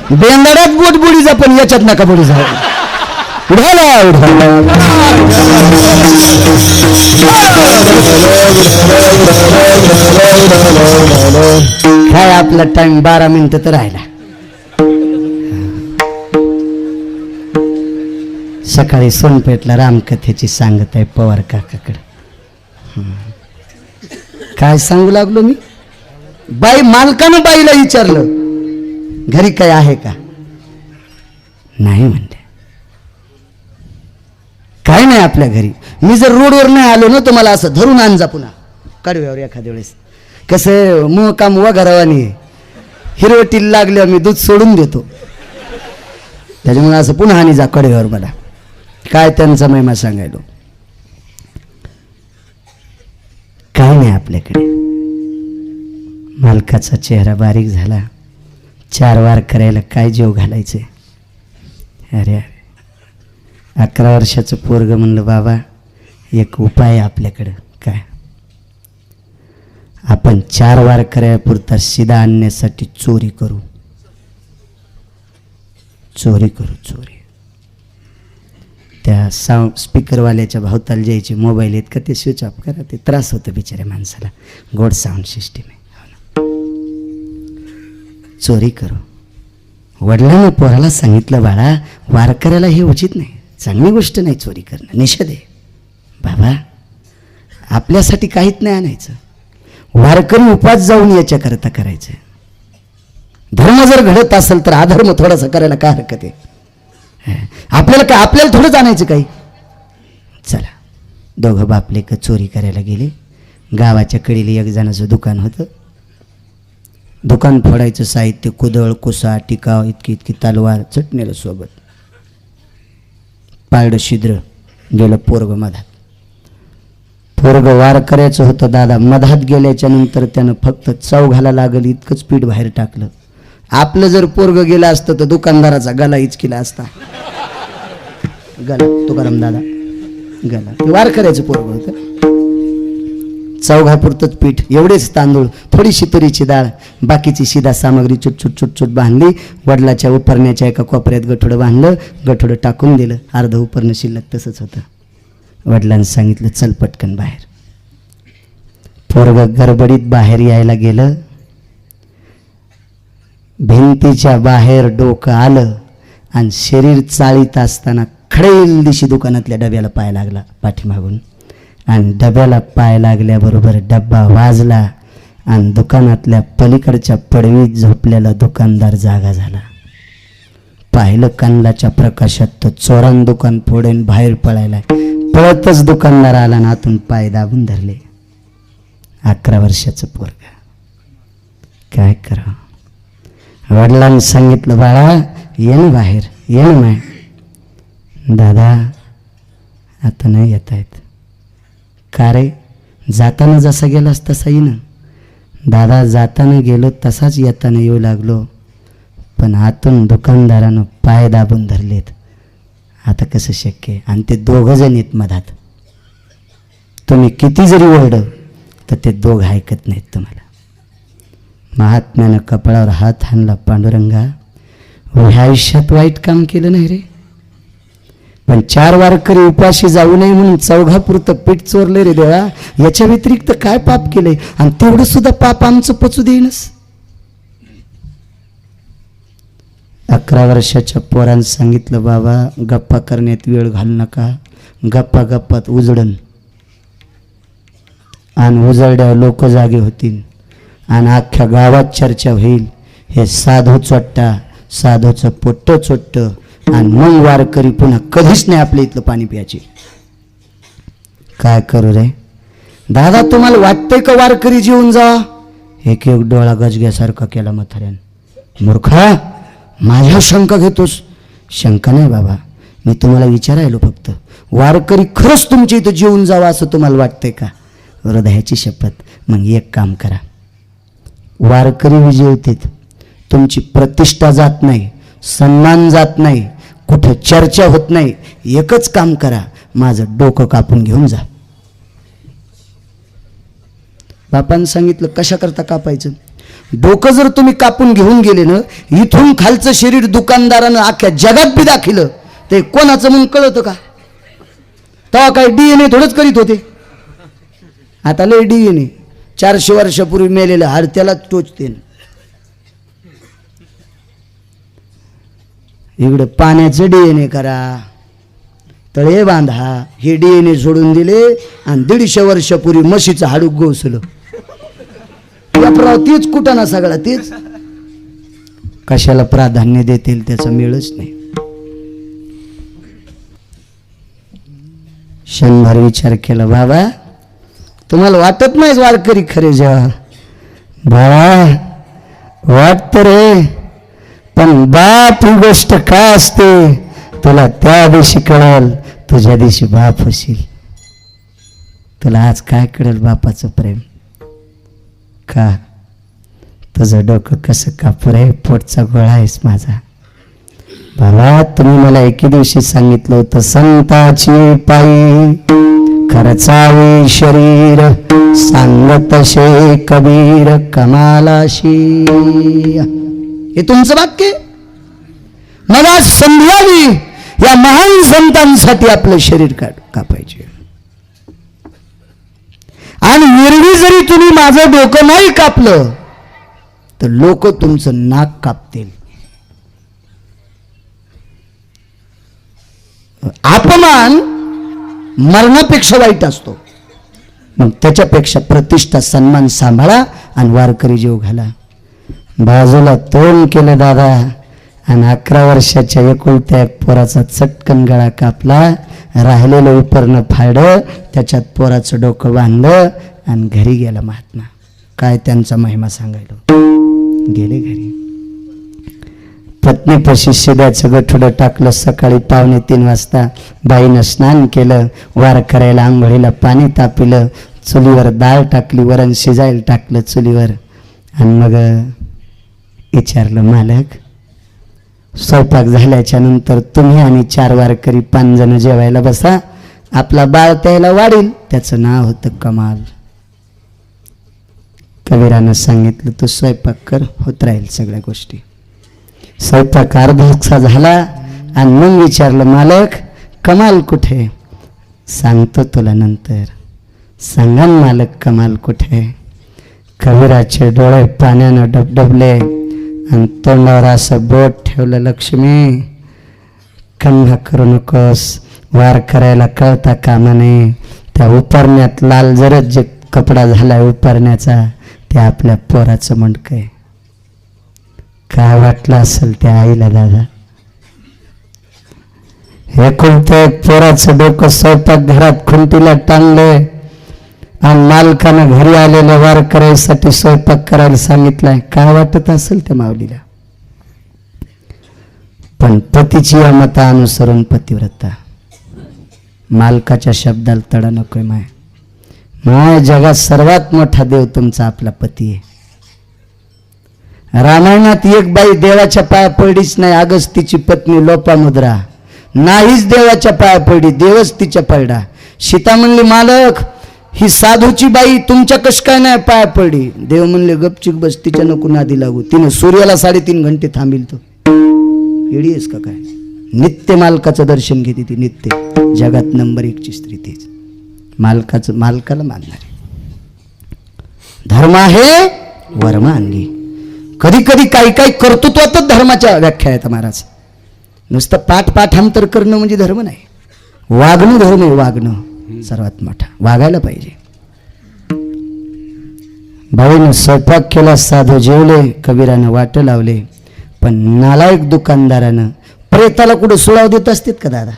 बेंदारात बोट बुडीचा पण याच्यात नका बुडी जाऊ. उडाला उडाला काय आपला टाइम 12 मिनिटं तर राहिला. सकाळी सोनपेठला रामकथेची सांगत आहे पवार काकाकडे. काय सांगू लागलो मी? बाई मालकानं बाईला विचारलं घरी काय आहे का? नाही म्हणले. काय नाही आपल्या घरी. मी जर रोडवर नाही आलो ना तर मला असं धरून आण जा पुन्हा कडव्यावर. एखाद्या वेळेस कसं मुह काम वगैरे हिरवटीला लागल्यावर मी दूध सोडून देतो. त्याच्यामुळे असं पुन्हा आणि जा कडव्यावर. मला काय त्यांचा महिमा सांगायलो. काय नाही आपल्याकडे. मालकाचा चेहरा बारीक झाला. 4 वार करायला काय जीव घालायचे. अरे अरे 11 वर्षाचं पोरग म्हणलं बाबा एक उपाय आहे आपल्याकडं. काय? आपण 4 वार करायपुरता सीधा आणण्यासाठी चोरी करू. चोरी करू चोरी. त्या स्पीकरवाल्याच्या भावताल जायचे मोबाईल आहेत का ते स्विच ऑफ करा. ते त्रास होतं बिचाऱ्या माणसाला. गोड साऊंड सिस्टीम आहे. चोरी करू. वडिलांनी पोराला सांगितलं बाळा वार करायला हे उचित नाही, चांगली गोष्ट नाही चोरी करणं, निषेध आहे. बाबा आपल्यासाठी काहीच नाही आणायचं. वारकरी उपास जाऊन याच्याकरता करायचं. धर्म जर घडत असेल तर अधर्म थोडासा करायला काय हरकत आहे? आपल्याला काय आपल्याला थोडंच आणायचं काही. चला दोघं बापलेक चोरी करायला गेले. गावाच्या कडेला एक जणाचं दुकान होतं. दुकान फोडायचं साहित्य कुदळ कुसा टिकाव इतकी इतकी तलवार चटणीला सोबत. पारडं छिद्र गेलं पोरग मधात. पोरग वार करायचं होतं दादा. मधात गेल्याच्या नंतर त्यानं फक्त चौघाला लागल इतकंच पीठ बाहेर टाकलं. आपलं जर पोरग गेलं असतं तर दुकानदाराचा गला इचकिला असता. गला तुकाराम दादा गला. वार करायचं पोरग होतं. चौघापुरतंच पीठ, एवढेच तांदूळ, थोडीशी तुरीची डाळ, बाकीची सीधा सामग्री चुटचुट चुटचुट बांधली. वडिलाच्या उपरण्याच्या एका कोपऱ्यात गठोडं बांधलं. गठोडं टाकून दिलं. अर्ध उपरणं शिल्लक तसंच होतं. वडिलांनी सांगितलं चल पटकन बाहेर. पोरग गडबडीत बाहेर यायला गेलं. भिंतीच्या बाहेर डोकं आलं आणि शरीर चाळीत असताना खडेल दिशी दुकानातल्या डब्याला पाय लागला पाठीमागून. आणि डब्याला पाय लागल्याबरोबर डब्बा वाजला आणि दुकानातल्या पलीकडच्या पडवीत झोपलेला दुकानदार जागा झाला. पाहिलं कल्लाच्या प्रकाशात तो चोरान दुकान फोडून बाहेर पळायला. पळतच दुकानदार आला आणि आतून पाय दाबून धरले. 11 वर्षाचं पोरग. काय करा? वडिलांनी सांगितलं बाळा ये ना बाहेर, ये ना माय. दादा आता नाही येत आहेत. का रे? जाताना जसा गेलास तसा येईन. दादा जाताना गेलो तसाच येताना येऊ लागलो, पण आतून दुकानदारानं पाय दाबून धरलेत. आता कसं शक्य आहे? आणि ते दोघं जण येत मधात. तुम्ही किती जरी ओरडं तर ते दोघं ऐकत नाहीत तुम्हाला. महात्म्यानं कपाळावर हात हाणला. पांडुरंगा ह्या आयुष्यात वाईट काम केलं नाही रे, पण 4 वारकरी उपाशी जाऊ नये म्हणून चौघापुरतं पीठ चोरले रे देवा. याच्या व्यतिरिक्त काय पाप केलंय? आणि तेवढं सुद्धा पाप आमचं पचू देईनच. 11 वर्षाच्या पोरानं सांगितलं बाबा गप्पा करण्यात वेळ घालू नका. गप्पा गप्पात उजडन आणि उजळड्यावर लोक जागे होतील आणि अख्ख्या गावात चर्चा होईल. हे साधू चोट्टा साधूचं पोट्ट चोट्ट आणि मग वारकरी पुन्हा कधीच नाही आपल्या इथलं पाणी प्यायचे. काय करू रे दादा, तुम्हाला वाटतंय का वारकरी जेवून जा? एक एक डोळा गजग्यासारखा केला म्हाताऱ्यानं. मूर्खा, माझ्या शंका घेतोस? शंका नाही बाबा, मी तुम्हाला विचारायलो फक्त, वारकरी खरंच तुमच्या इथं जेवून जावं असं तुम्हाला वाटतंय का? हृदयाची शपथ. मग एक काम करा, वारकरी विजयतेत तुमची प्रतिष्ठा जात नाही, सन्मान जात नाही, कुठं चर्चा होत नाही. एकच काम करा, माझं डोकं कापून घेऊन जा. बापानं सांगितलं कशा करता कापायचं? डोकं जर तुम्ही कापून घेऊन गेले ना, इथून खालचं शरीर दुकानदारानं अख्ख्या जगात बी दाखिलं ते कोणाचं म्हणून कळतं का? तेव्हा काय DNA थोडंच करीत होते. आता लय DNA 400 वर्षापूर्वी मेलेलं हाड त्याला टोचते. इकडं पाण्याचं DNA करा, तळे बांधा, हे DNA सोडून दिले आणि 150 वर्षापूर्वी म्हशीचं हाडूक गोसलं. तेच कुठं ना सगळा तेच. कशाला प्राधान्य देतील त्याचा मेळच नाही. क्षणभर विचार केला, बाबा तुम्हाला वाटत नाही वारकरी खरे जेव्हा? बाबा वाटत रे, पण बाप ही गोष्ट काय असते तुला त्या दिवशी कळेल, तुझ्या दिवशी बाप होशील. तुला आज काय कळेल बापाचं प्रेम? का तुझं डोकं कसं कापू रे, पोटचा गोळा आहेस माझा. बाबा तुम्ही मला एके दिवशी सांगितलं होतं, संताची पायी खर्चावे शरीर, सांगत शे कबीर कमालाशी. हे तुमचं वाक्य. मला संधी आली या महान संतांसाठी आपलं शरीर कापायचे. आणि निर्वी जरी तुम्ही माझं डोकं नाही कापलं तर लोक तुमचं नाक कापतील. अपमान मरणापेक्षा वाईट असतो. मग त्याच्यापेक्षा प्रतिष्ठा सन्मान सांभाळा आणि वारकरी जीव घाला. बाजूला तोंड केलं दादा आणि 11 वर्षाच्या एकुलत्या एक पोराचा चटकन गळा कापला, राहिलेलं उपरणं फाडलं, त्याच्यात पोराचं डोकं बांधलं आणि घरी गेला महात्मा. काय त्यांचा महिमा सांगायला गेले घरी. पत्नीपाशी शिद्याचं गठुडं टाकलं. सकाळी 2:45 वाजता बाईनं स्नान केलं, वार करायला आंघोळीला पाणी तापिलं, चुलीवर डाळ टाकली, वरण शिजायला टाकलं चुलीवर. आणि मग विचारलं, मालक स्वयंपाक झाल्याच्या नंतर तुम्ही आणि 4 वारकरी 5 जण जेवायला बसा, आपला बाळ त्याला वाढील. त्याचं नाव होतं कमाल. कबीरानं सांगितलं, तू स्वयंपाक कर, होत राहील सगळ्या गोष्टी. स्वयंपाक अर्धा झाला आणि मग विचारलं, मालक कमाल कुठे? सांगतो तुला नंतर. सांगा मालक कमाल कुठे? कबीराचे डोळे पाण्यानं डबडबले आणि तोंडावर असं बोट ठेवलं, लक्ष्मी कन्हा करू नकोस, वार करायला कळता कामा नये. त्या उपरण्यात लाल जरद जे कपडा झालाय उपरण्याचा, ते आपल्या पोराचं मणकं आहे. काय वाटलं असेल त्या आईला दादा? एकुलत्या एक पोराचं डोकं स्वयंपाक घरात खुंटीला टांगलंय आणि मालकानं घरी आलेल्या वार करायसाठी स्वयंपाक करायला सांगितलाय. काय वाटत असेल त्या माऊलीला? पण पतीची या मता अनुसरून पतिव्रता. मालकाच्या शब्दाला तडा नकोय. माय जगात सर्वात मोठा देव तुमचा आपला पती आहे. रामायणात एक बाई देवाच्या पाया पडलीच नाही, अगस्तीची पत्नी लोपामुद्रा. नाहीच देवाच्या पाया पडली, देवच तिच्या पडला. सीता म्हणली, मालक ही साधूची बाई तुमच्या कश काय नाही पाया पडली? देव म्हणले, गपचिक बस, तिच्या नको नादी लागू. तिने सूर्याला 3.5 घंटे थांबिल. तो येडी आहेस का काय? नित्य मालकाचं दर्शन घेते ती, नित्य. जगात नंबर 1 ची स्त्री तीच. मालकाला मानणारे. धर्म आहे वर्म अंगी. कधी कधी काही काही कर्तृत्वातच धर्माच्या व्याख्या आहेत महाराज. नुसतं पाठांतर करणं म्हणजे धर्म नाही. वागणं धर्म आहे. वागणं सर्वात मोठा. वागायला पाहिजे. बाईनं स्वयंपाक केला, साधू जेवले, कबीरानं वाट लावले. पण नालायक दुकानदारानं प्रेताला कुठं सुळाव देत असतात का दादा?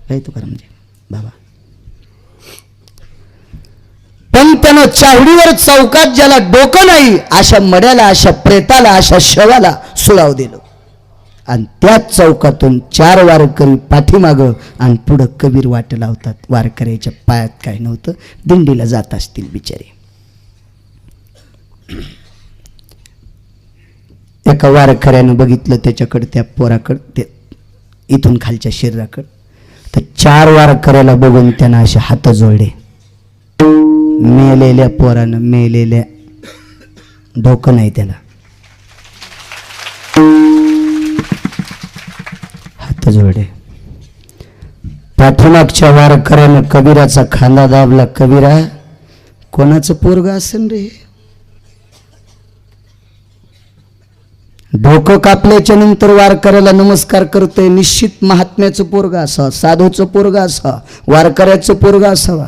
काय तुकारामजी बाबा? पण त्यानं चावडीवर चौकात ज्याला डोकं नाही अशा मड्याला, अशा प्रेताला, अशा शवाला सुळाव दिलं. आणि त्याच चौकातून 4 वारकरी पाठीमागं आणि पुढं कबीर वाट लावतात. वारकऱ्याच्या पायात काय नव्हतं, दिंडीला जात असतील बिचारे. एका वारकऱ्यानं बघितलं त्याच्याकडे, त्या पोराकडं, ते इथून खालच्या शरीराकडं. तर 4 वारकऱ्याला बघून त्यानं असे हात जोडले. मेलेल्या पोरानं, मेलेल्या, डोकं नाही त्याला, हात जोडले. पाठीमागच्या वारकऱ्यानं कबीराचा खांदा दाबला. कबीरा, कोणाचं पोरग असेल रे? डोकं कापल्याच्या नंतर वारकऱ्याला नमस्कार करतोय. निश्चित महात्म्याचं पोरग असावं, साधूचं पोरग असावं, वारकऱ्याचं पोरग असावा.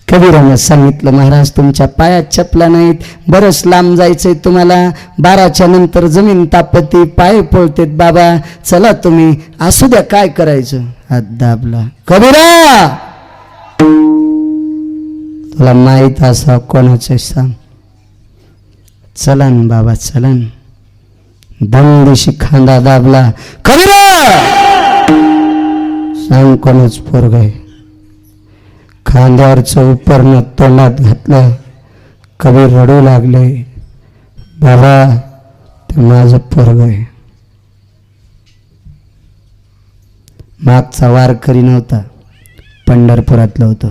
कबीरानं सांगितलं, महाराज तुमच्या पायात चपला नाहीत, बरंच लांब जायचंय तुम्हाला, 12च्या नंतर जमीन तापती, पाय पळतेत बाबा, चला तुम्ही, असू द्या, काय करायचं. हात दाबला. कबीरा, तुला माहीत असा कोणाचं सांग. चलन बाबा चलन. दंदिशी खांदा दाबला. कबीरा, सांग कोणाच पोरग आहे. खांद्यावरचं उपरणं तोंडात घातलं. कबीर रडू लागले. बाबा, ते माझं पोरग आहे. मागचा वारकरी नव्हता, पंढरपुरातलं होतं.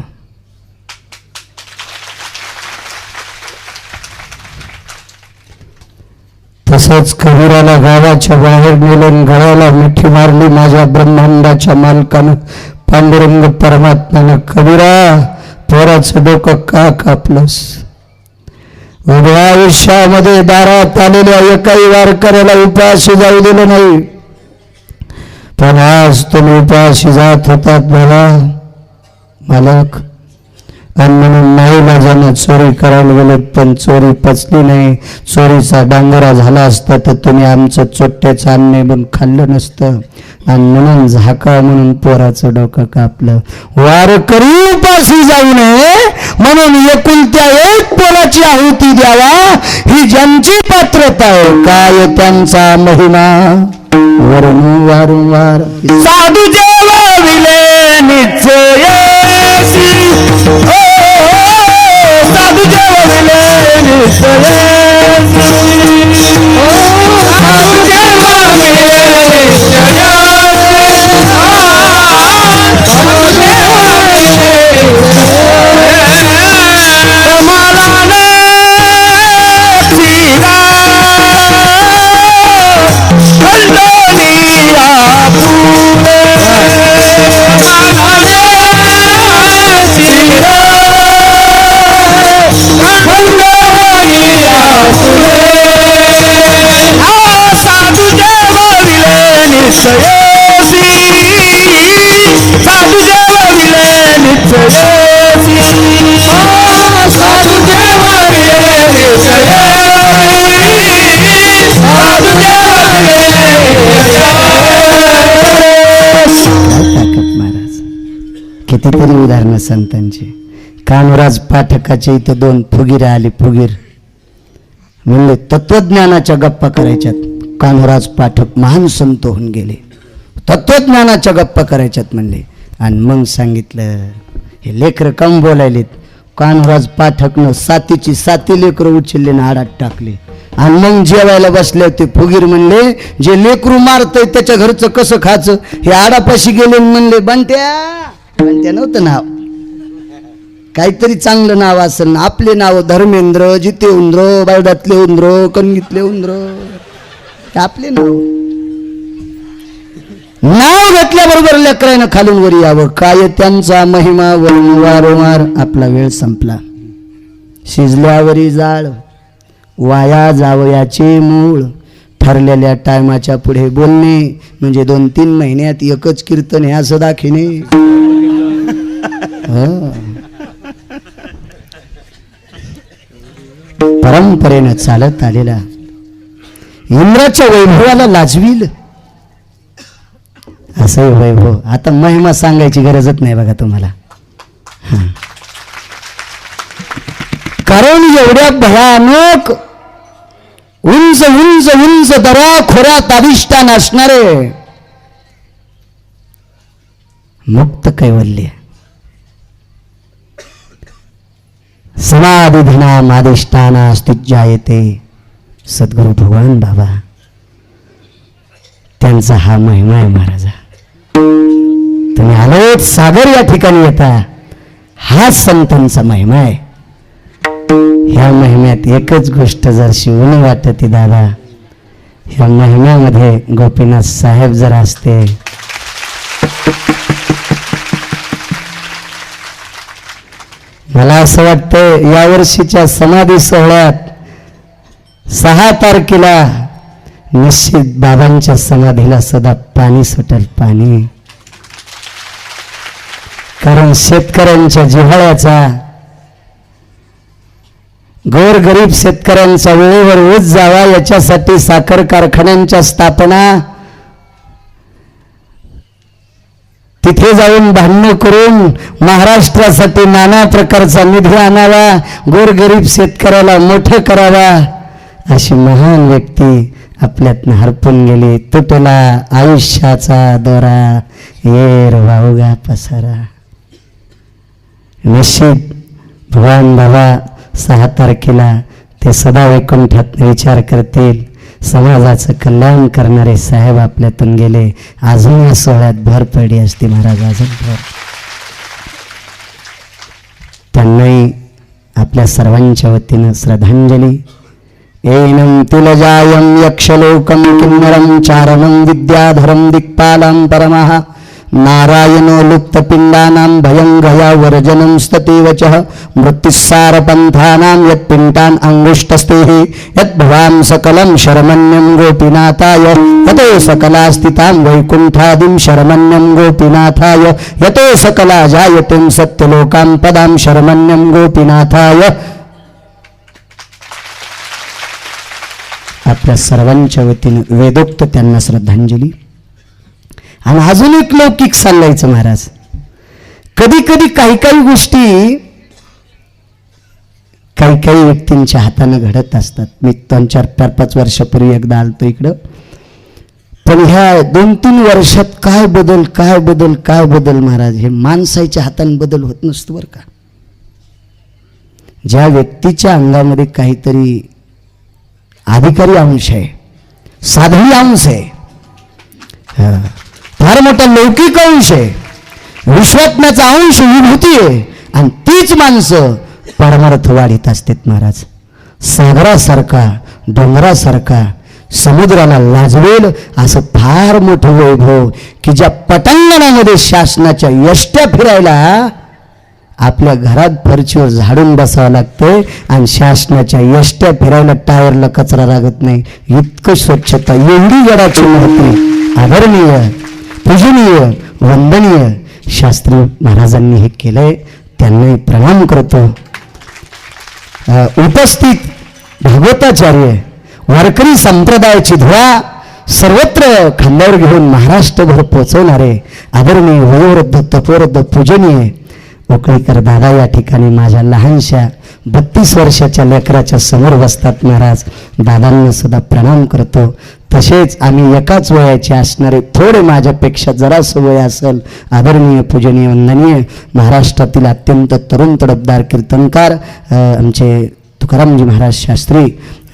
तसंच कबीराला गावाच्या बाहेर नेलं, गळ्याला मिठी मारली माझ्या ब्रह्मांडाच्या मालकानं, पांडुरंग परमात्म्यानं. कबीरा, पोराचं डोकं का कापलंस? उभ्या आयुष्यामध्ये दारात आलेल्या एकाही वारकऱ्याला उपाशी जाऊ दिलं नाही, पण आज तुम्ही उपाशी जात होतात मला मालक. आणि म्हणून नाही माझ्यानं चोरी करायला गेलो, पण चोरी पचली नाही. चोरीचा डांगरा झाला असता तर तुम्ही आमचं चोट्ट्याचं अन्न पण खाल्लं नसतं. आणि म्हणून झाका म्हणून पोराचं डोकं कापलं. वारकरी उपाशी जाऊ नये म्हणून एकुलत्या एक पोराची आहुती द्यावा, ही ज्यांची पात्रता आहे. काय त्यांचा महिमा वरून वारंवार साधू जेवाविले निश्चयसी, साधू जेवाविले निश्चयसी, साधू जेवाविले कितीतरी उदाहरणं संतांची. कानराज पाठकाचे इथं 2 फुगीर आले. फुगीर म्हणले तत्वज्ञानाच्या गप्पा करायच्यात. कानराज पाठक महान संत होऊन गेले, तत्वज्ञानाच्या गप्पा करायच्यात म्हणले. आणि मग सांगितलं हे लेकरं कम बोलायलेत. कानराज पाठकनं 7ची लेकरं उचलले ना आडात टाकले. आणि मग जेवायला बसले होते. फुगीर म्हणले जे लेकरू मारतय त्याच्या घरचं कसं खायचं. हे आडापाशी गेले म्हणले बंट्या, बंट्या नव्हतं नाव, काहीतरी चांगलं नाव असेल ना. आपले नाव धर्मेंद्र, जितेंद्र, बारडातले उंद्र, कणगीतले उंद्र, आपले नाव घेतल्याबरोबर लेकरानं खालून वर यावं. काय त्यांचा महिमा वरून वारंवार. आपला वेळ संपला. शिजल्यावरी जाळ, वाया जावयाचे मूळ. ठरलेल्या टायमाच्या पुढे बोलणे म्हणजे 2-3 महिन्यात एकच कीर्तन हे असं दाखिने. परंपरेनं चालत आलेला इंद्राच्या वैभवाला लाजवील असं वैभव. आता महिमा सांगायची गरजच नाही बघा तुम्हाला. कारण एवढ्या भयानक उंच उंच उंच दरा खोऱ्यात अधिष्ठान असणारे मुक्त कैवल्य समाधिधनाम अधिष्ठाना स्थिज्जायते सद्गुरु भगवान बाबा, त्यांचा हा महिमा आहे महाराजा. तुम्ही आलोत सागर या ठिकाणी येता, हा संतांचा महिमा आहे. ह्या महिम्यात एकच गोष्ट जर शिवून वाटते दादा, ह्या महिम्यामध्ये गोपीनाथ साहेब जर असते मला असं वाटतं यावर्षीच्या समाधी सोहळ्यात 6 तारखेला निश्चित बाबांच्या समाधीला सदा पाणी सुटेल, पाणी. कारण शेतकऱ्यांच्या जिव्हाळ्याचा, गोरगरीब शेतकऱ्यांचा वेळेवर ऊस जावा याच्यासाठी साखर कारखान्यांच्या स्थापना, तिथे जाऊन भांडण करून महाराष्ट्रासाठी नाना प्रकारचा निधी आणावा, गोरगरीब शेतकऱ्याला मोठं करावा, अशी महान व्यक्ती आपल्यातनं हरपून गेली. तुटला आयुष्याचा दोरा, येर वाहुगा पसारा. निश्चित भगवान बाबा 6 तारखेला ते सदा वैकुंठात विचार करतील. समाजाचं कल्याण करणारे साहेब आपल्यातून गेले. अजून या सोहळ्यात भर पडली असती महाराज, अजून भर. त्यांनाही आपल्या सर्वांच्या वतीनं श्रद्धांजली. एनं तिलजायं यक्षलोकं किन्नरं चारणं विद्याधरं दिक्पालं परमः नारायणो लुप्तपिण्डानां भयङ्गया वर्जनं स्ततीवचः मृत्युस्सारपन्थानां यत्पिण्डान् अङ्गुष्ठस्तेः यद्भवां सकलं शर्मण्यं गोपीनाथाय यतो सकला स्थितां वैकुण्ठादिं शर्मण्यं गोपीनाथाय यतो सकला जायतीं सत्यलोकां पदां शर्मण्यं गोपीनाथाय. आपल्या सर्वांच्या वतीनं वेदोक्त त्यांना श्रद्धांजली. आणि अजून एक लौकिक सांगायचं महाराज, कधी कधी काही काही गोष्टी काही काही व्यक्तींच्या हाताने घडत असतात. मी 4-5 वर्षापूर्वी एकदा आलतो इकडं, पण ह्या 2-3 वर्षात काय बदल काय बदल काय बदल महाराज, हे माणसाच्या हाताने बदल होत नसतो बरं का. ज्या व्यक्तीच्या अंगामध्ये काहीतरी अधिकारी अंश आहे, साधवी अंश आहे, फार मोठा लौकिक अंश आहे, विश्वात्म्याचा अंश विभूती आहे, आणि तीच माणसं परमार्थ वाढीत असतात महाराज. सागरासारखा, डोंगरासारखा, समुद्राला लाजवेल असं फार मोठं वैभव की ज्या पटांगणामध्ये शासनाच्या यष्ट्या फिरायला आपल्या घरात फरचीवर झाडून बसावं लागतंय, आणि शासनाच्या यष्ट्या फिरायला टायरला कचरा लागत नाही. इतकं स्वच्छता, एवढी गडाची महत्त्व, आदरणीय, पूजनीय, वंदनीय शास्त्री महाराजांनी हे केलंय. त्यांनाही प्रणाम करतो. उपस्थित भागवताचार्य, वारकरी संप्रदायाची धुरा सर्वत्र खांद्यावर घेऊन महाराष्ट्रभर पोचवणारे आदरणीय वयोवृद्ध तपोवृद्ध पूजनीय ओकळीकर दादा या ठिकाणी माझ्या लहानशा 32 वर्षाच्या लेकराच्या समोर बसतात महाराज. दादांना सुद्धा प्रणाम करतो. तसेच आम्ही एकाच वयाचे असणारे, थोडे माझ्यापेक्षा जरासं वय असेल, आदरणीय पूजनीय वंदनीय महाराष्ट्रातील अत्यंत तरुण तडफदार कीर्तनकार आमचे तुकारामजी महाराज शास्त्री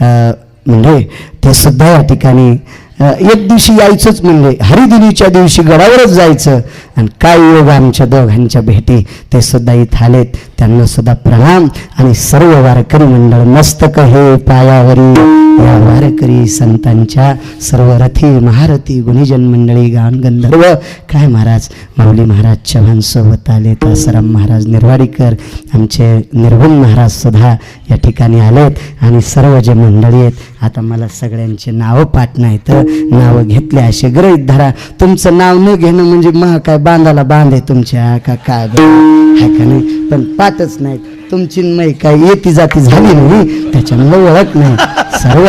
म्हणजे ते सुद्धा या ठिकाणी एक दिवशी यायचंच म्हणले, हरिदिनीच्या दिवशी गडावरच जायचं, आणि काय योग आमच्या दोघांच्या भेटी. ते सुद्धा इथं आलेत, त्यांना सुद्धा प्रणाम. आणि सर्व वारकरी मंडळ मस्तक हे पायावरी या वारकरी संतांच्या सर्व रथी महारथी गुणीजन मंडळी गान गंधर्व काय महाराज माऊली महाराज चव्हाण सोबत आलेत, आसाराम महाराज निर्वाडीकर, आमचे निर्गुण महाराज सुद्धा या ठिकाणी आलेत. आणि सर्व जे मंडळी आहेत, आता मला सगळ्यांचे नावं पाठ नाहीत, नावं घेतले असे गृहीत धरा. तुमचं नाव न घेणं म्हणजे मग काय बांधाला बांधे तुमच्या का काय आहे का नाही, पण पाठच नाहीत तुमची. मै काय येती जाती झाली नाही, त्याच्यामुळे ओळख नाही. सर्व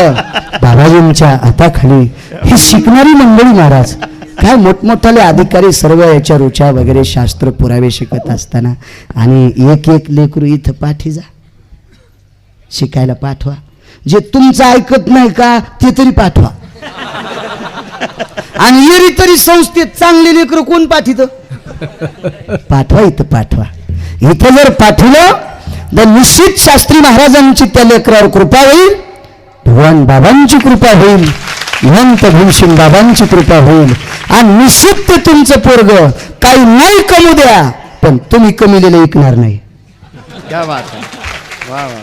बाबाजींच्या हाताखाली ही शिकणारी मंडळी महाराज. काय मोठमोठाले अधिकारी सर्व याच्या रुचा वगैरे शास्त्र पुरावे शिकत असताना आणि एक एक लेकरू इथं पाठी जा, शिकायला पाठवा. जे तुमचं ऐकत नाही का ते तरी पाठवा. आणि येरी तरी संस्थेत चांगले लेकरं कोण पाठीत? पाठवा, इथं पाठवा. इथं जर पाठवलं तर निश्चित शास्त्री महाराजांची त्या लेकरावर कृपा होईल, भगवान बाबांची कृपा होईल, महंत भीमसेन बाबांची कृपा होईल. आणि निश्चित ते तुमचं पोरग काही नाही कमू द्या, पण तुम्ही कमीलेलं ऐकणार नाही. क्या बात है, वा वा.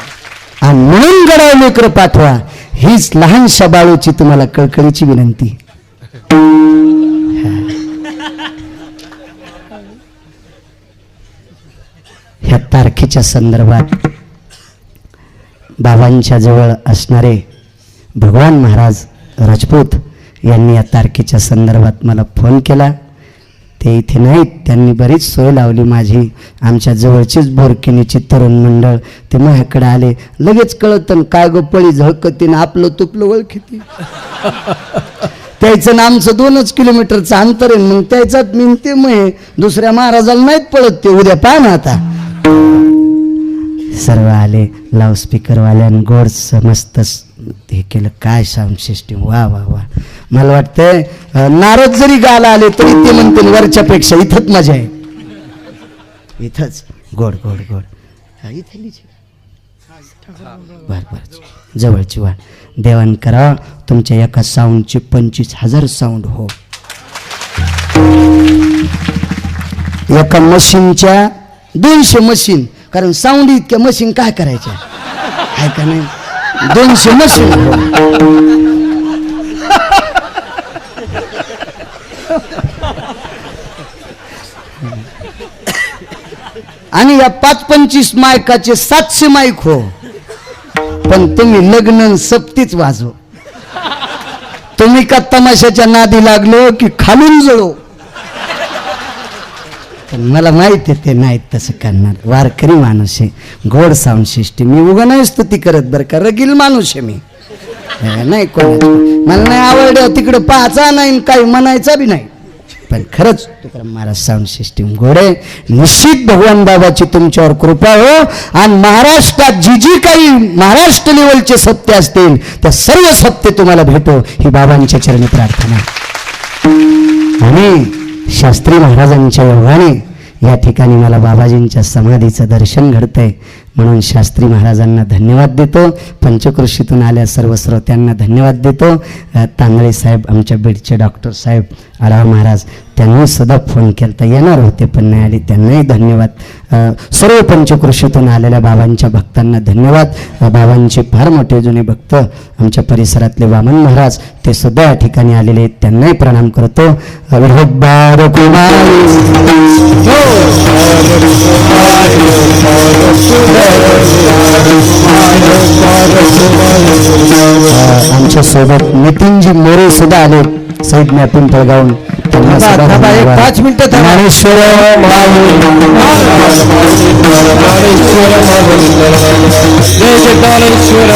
आणि म्हणून गडाव लेकर पाठवा, हीच लहानशा बाळूची तुम्हाला कळकळीची विनंती. ह्या तारखेच्या संदर्भात बाबांच्या जवळ असणारे भगवान महाराज राजपूत यांनी या तारखेच्या संदर्भात मला फोन केला. ते इथे नाहीत, त्यांनी बरीच सोय लावली माझी. आमच्या जवळचीच बोरकिनीची तरुण मंडळ ते माझ्याकडे आले. लगेच कळतं काय गोपळी झळकतीन आपलं तुपलं ओळखीती. त्याचं ना आमचं 2 किलोमीटरचं अंतर आहे. मग त्याच्यात मी ते मग दुसऱ्या महाराजाला नाहीत पळत ते. उद्या पहा ना आता. सर्व आले लाऊडस्पीकरवाल्यानं गोड मस्त हे केलं. काय साऊंड सिस्टीम, वा वा वा. मला वाटतंय नारद जरी गाला आले तरी ते म्हणतील वरच्यापेक्षा इथंच मजा आहे, इथंच गोड गोड गोड. इथे बर बर जवळची वा देवान करा. तुमच्या एका साऊंडचे 25,000 साऊंड हो. एका मशीनच्या 200 मशीन, कारण साऊंड इतक्या मशीन काय करायच्या आहे का नाही. 200 मशीन हो. आणि या 5-25 मायकाचे 700 माईक हो. पण तुम्ही लग्न सप्तीच वाजव. तुम्ही का तमाशाच्या नादी लागलो की खालून जळो. पण मला माहित आहे ते नाहीत तसं करणार. वारकरी माणूस आहे, गोड साऊंड सिस्टीम. मी उगा नाही स्तुती करत बरं का, रगील माणूस आहे मी. नाही कोण मला नाही आवडलं तिकडं पाहायचा नाही, काही म्हणायचा बी नाही. पण खरंच तुकाराम महाराज साऊंड सिस्टीम गोड आहे. निश्चित भगवान बाबाची तुमच्यावर कृपा हो. आणि महाराष्ट्रात जी जी काही महाराष्ट्र लेवलचे सत्य असतील त्या सर्व सत्य तुम्हाला भेटो ही बाबांच्या चरणी प्रार्थना. आणि शास्त्री महाराजांच्या योगाने या ठिकाणी मला बाबाजींच्या समाधीचं दर्शन घडतंय. म्हणून शास्त्री महाराजांना धन्यवाद देतो. पंचकृषीतून आल्या सर्व श्रोत्यांना धन्यवाद देतो. तांदळे साहेब, आमच्या बीडचे डॉक्टर साहेब आढाव महाराज, त्यांनी सुद्धा फोन केला तर येणार होते पण नाही आले, त्यांनाही धन्यवाद. सर्व पंचकृषीतून आलेल्या बाबांच्या भक्तांना धन्यवाद. बाबांचे फार मोठे जुने भक्त आमच्या परिसरातले वामन महाराज ते सुद्धा या ठिकाणी आलेले आहेत, त्यांनाही प्रणाम करतो. विठोबा कुमारी आमच्या सोबत नितीनजी मोरे सुद्धा आले सईद मॅपिंग पिंपळगावून. त्यांना सुद्धा 5 मिनिटं ज्ञानेश्वर जय जगदालेश्वर